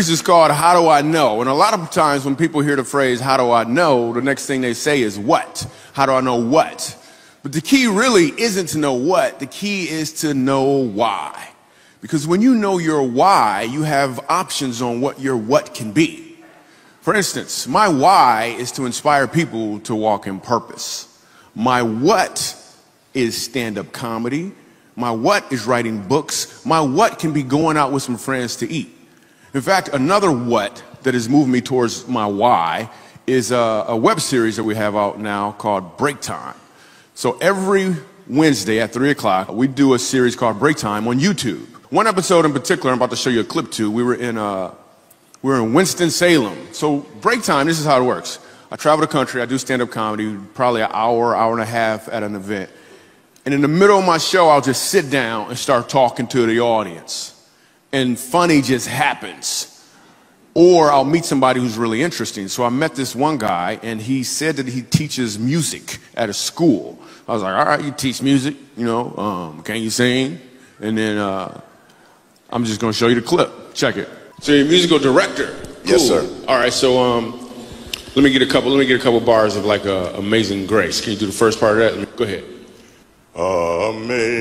This is called How Do I Know? And a lot of times when people hear the phrase, how do I know? The next thing they say is what? How do I know what? But the key really isn't to know what. The key is to know why. Because when you know your why, you have options on what your what can be. For instance, my why is to inspire people to walk in purpose. My what is stand-up comedy. My what is writing books. My what can be going out with some friends to eat. In fact, another what that has moved me towards my why is a web series that we have out now called Break Time. So every Wednesday at 3 o'clock, we do a series called Break Time on YouTube. One episode in particular, I'm about to show you a clip to. We were in Winston-Salem. So Break Time, this is how it works. I travel the country, I do stand-up comedy, probably an hour, hour and a half at an event. And in the middle of my show, I'll just sit down and start talking to the audience. And funny just happens. Or I'll meet somebody who's really interesting. So I met this one guy, and he said that he teaches music at a school. I was like, all right, you teach music, you know, can you sing? And then I'm just going to show you the clip. Check it. So you're a musical director. Cool. Yes, sir. All right, so let me get a couple bars of like Amazing Grace. Can you do the first part of that? Go ahead. Amazing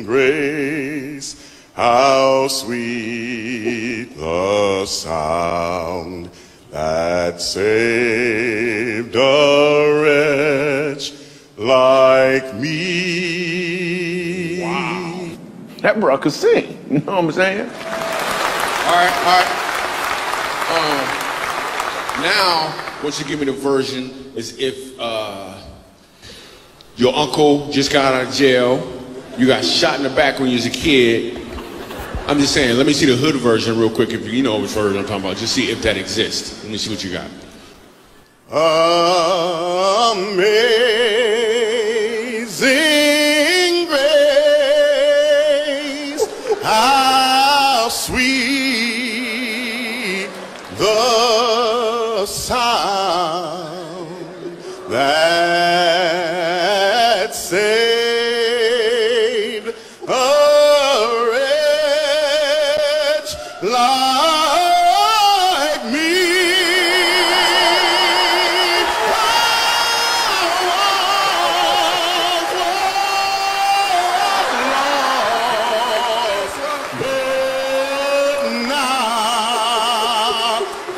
grace, how sweet the sound that saved a wretch like me. Wow. That bro could sing, you know what I'm saying? All right. Now, what you give me the version is if your uncle just got out of jail, you got shot in the back when you was a kid. I'm just saying, let me see the hood version real quick, if you know which version I'm talking about. Just see if that exists. Let me see what you got. Amazing grace, how sweet the sound that saved a wretch like me.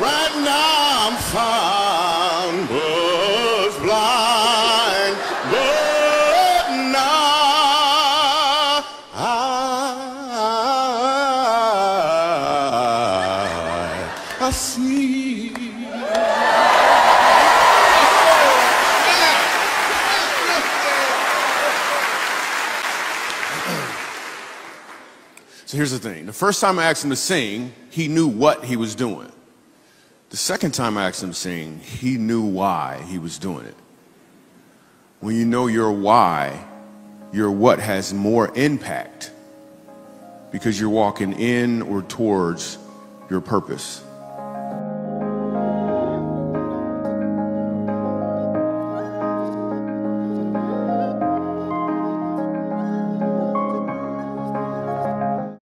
Right now I'm found, was blind, but now I see. So here's the thing. The first time I asked him to sing, he knew what he was doing. The second time I asked him to sing, he knew why he was doing it. When you know your why, your what has more impact because you're walking in or towards your purpose.